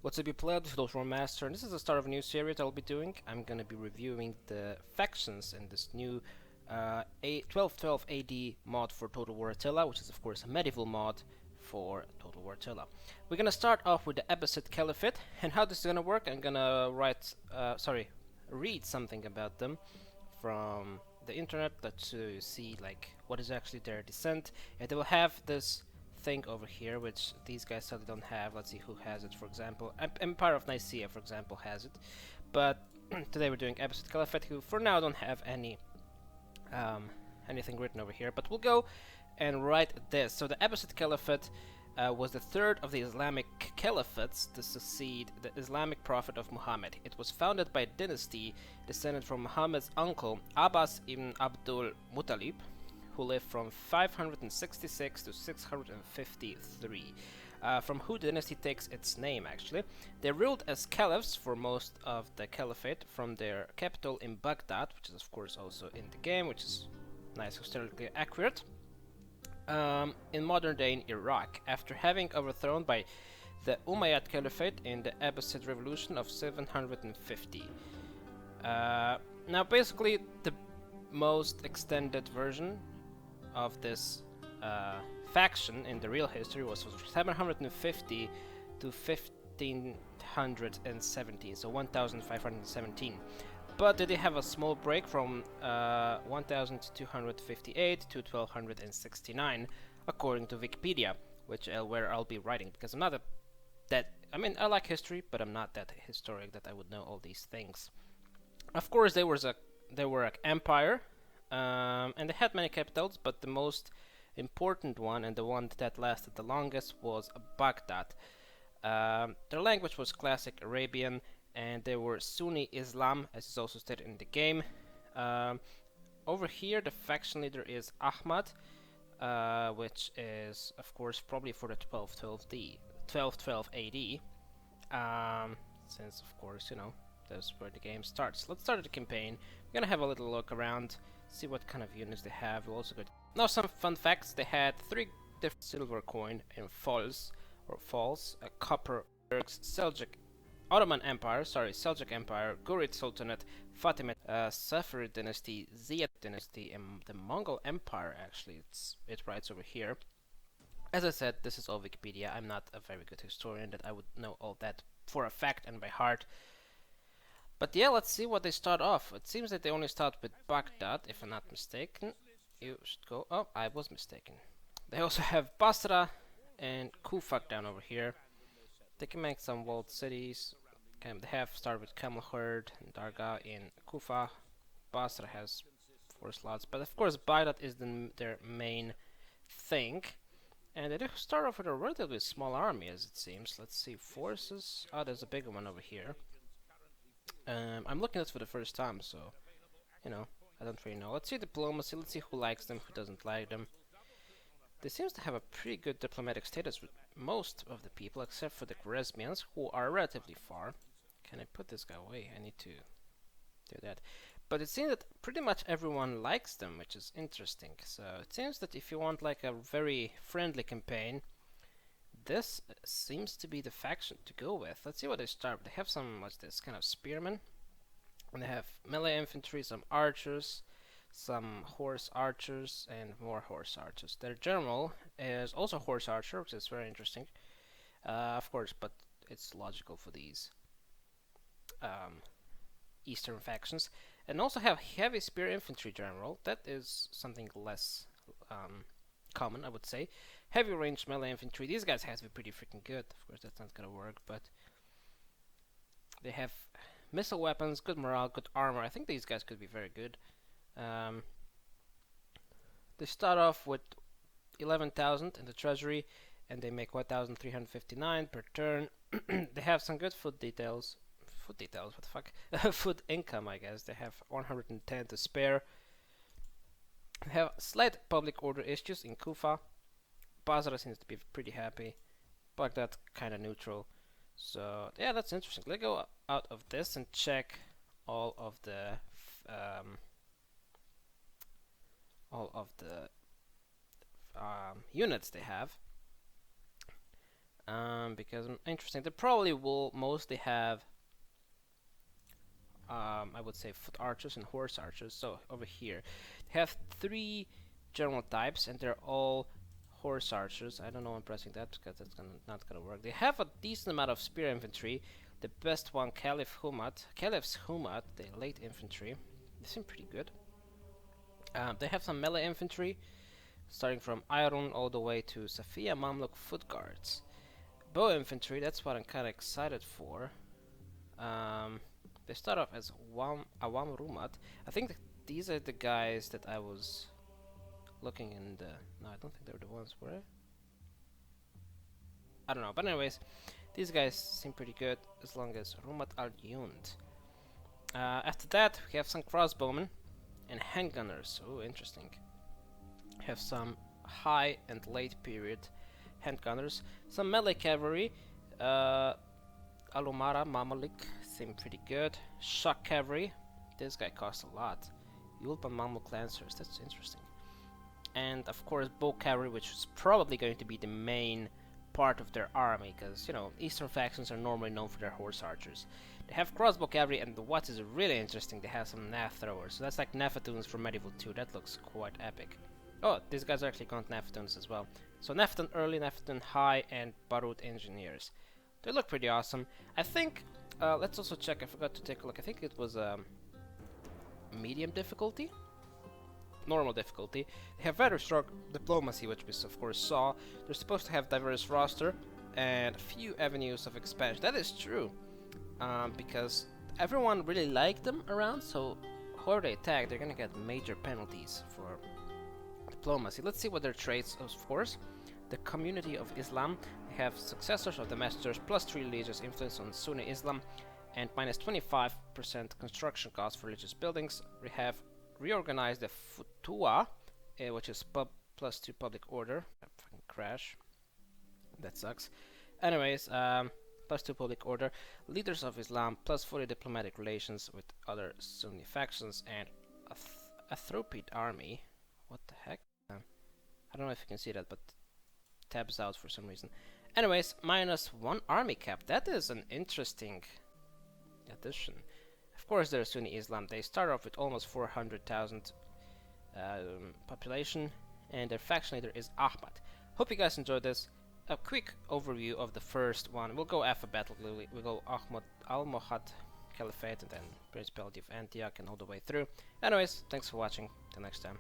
What's up, you played with YourTotalWarMaster, and this is the start of a new series I'll be doing. I'm gonna be reviewing the factions in this new 1212 AD mod for Total War Attila, which is of course a medieval mod for Total War Attila. We're gonna start off with the Abbasid Caliphate, and how this is gonna work, I'm gonna read something about them from the internet, let you see like what is actually their descent, and they will have this thing over here, which these guys sadly don't have. Let's see who has it. For example, Empire of Nicaea, for example, has it. But today we're doing Abbasid Caliphate, who for now don't have any anything written over here. But we'll go and write this. So the Abbasid Caliphate was the third of the Islamic caliphates to succeed the Islamic prophet of Muhammad. It was founded by a dynasty descended from Muhammad's uncle Abbas ibn Abdul Muttalib, who lived from 566 to 653, from who the dynasty takes its name actually. They ruled as caliphs for most of the caliphate from their capital in Baghdad, which is of course also in the game, which is nice, historically accurate, in modern day in Iraq, after having overthrown by the Umayyad Caliphate in the Abbasid Revolution of 750. Now basically the most extended version of this faction in the real history was from 750 to 1517, so 1517. But they have a small break from 1258 to 1269, according to Wikipedia, where I'll be writing, because I'm not I mean, I like history, but I'm not that historic that I would know all these things. Of course, they were an empire. And they had many capitals, but the most important one and the one that lasted the longest was Baghdad. Their language was classic Arabian, and they were Sunni Islam, as is also stated in the game. Over here, the faction leader is Ahmad, which is, of course, probably for the 1212 AD, since, of course, you know, that's where the game starts. Let's start the campaign. We're gonna have a little look around, see what kind of units they have. We'll also get now some fun facts. They had 3 different silver coin in false, a copper, Seljuk Ottoman Empire, Seljuk Empire, Ghurid Sultanate, Fatimid, Safarid Dynasty, Ziyad Dynasty, and the Mongol Empire. Actually, it writes over here. As I said, this is all Wikipedia. I'm not a very good historian that I would know all that for a fact and by heart. But yeah, let's see what they start off. It seems that they only start with Baghdad, if I'm not mistaken. You should go. Oh, I was mistaken. They also have Basra and Kufa down over here. They can make some walled cities. They have started with Camelherd and Dargah in Kufa. Basra has 4 slots, but of course Baghdad is their main thing. And they do start off with a relatively small army, as it seems. Let's see, forces. Oh, there's a bigger one over here. I'm looking at this for the first time, so, you know, I don't really know. Let's see diplomacy, let's see who likes them, who doesn't like them. They seems to have a pretty good diplomatic status with most of the people, except for the Khwarezmians, who are relatively far. Can I put this guy away? I need to do that. But it seems that pretty much everyone likes them, which is interesting. So it seems that if you want like a very friendly campaign, this seems to be the faction to go with. Let's see what they start with. They have some, what's this, kind of spearmen. And they have melee infantry, some archers, some horse archers, and more horse archers. Their general is also horse archer, which is very interesting. Of course, but it's logical for these eastern factions. And also have heavy spear infantry general. That is something less common, I would say. Heavy range melee infantry. These guys have to be pretty freaking good. Of course, that's not gonna work, but they have missile weapons, good morale, good armor. I think these guys could be very good. They start off with 11,000 in the treasury, and they make 1,359 per turn. They have some good food details. Food details? What the fuck? Food income, I guess. They have 110 to spare. They have slight public order issues in Kufa. Basra seems to be pretty happy. Baghdad kind of neutral. So yeah, that's interesting. Let's go out of this and check all of the units they have. Because interesting. They probably will mostly have, I would say, foot archers and horse archers. So over here, they have 3 general types, and they're all horse archers. I don't know why I'm pressing that because that's not gonna work. They have a decent amount of spear infantry. The best one, Caliph's Humat, the late infantry. They seem pretty good. They have some melee infantry, starting from Iron all the way to Safia Mamluk foot guards. Bow infantry, that's what I'm kind of excited for. They start off as Awam Rumat. I think these are the guys that I was looking in the... No, I don't think they were the ones, were I? I don't know, but anyways, these guys seem pretty good as long as Rumat al-Yund. After that, we have some crossbowmen and handgunners. Oh, interesting. We have some high and late period handgunners, some melee cavalry. Alumara Mamalik seem pretty good. Shock cavalry. This guy costs a lot. Yulpan Mamluk lancers. That's interesting. And of course, bow cavalry, which is probably going to be the main part of their army, because, you know, Eastern factions are normally known for their horse archers. They have crossbow cavalry, and what is really interesting, they have some nav throwers. So that's like Nephatoons from Medieval 2. That looks quite epic. Oh, these guys are actually called Nephatoons as well. So Nephaton early, Nephaton high, and Barut engineers. They look pretty awesome. I think, let's also check, I forgot to take a look. I think it was medium difficulty? Normal difficulty. They have very strong diplomacy, which we of course saw. They're supposed to have diverse roster and a few avenues of expansion. That is true, because everyone really liked them around, so whoever they attack, they're gonna get major penalties for diplomacy. Let's see what their traits, of course. The community of Islam. They have successors of the messengers, +3 religious influence on Sunni Islam, and -25% construction costs for religious buildings. We have reorganized the Futua, which is +2 public order. Fucking crash. That sucks. Anyways, +2 public order. Leaders of Islam, +40 diplomatic relations with other Sunni factions, and a Thropid army. What the heck? I don't know if you can see that, but tabs out for some reason. Anyways, -1 army cap. That is an interesting addition. Of course, they're Sunni Islam. They start off with almost 400,000 population, and their faction leader is Ahmad. Hope you guys enjoyed this. A quick overview of the first one. We'll go alphabetically. We'll go Almohad Caliphate, and then Principality of Antioch, and all the way through. Anyways, thanks for watching. Till next time.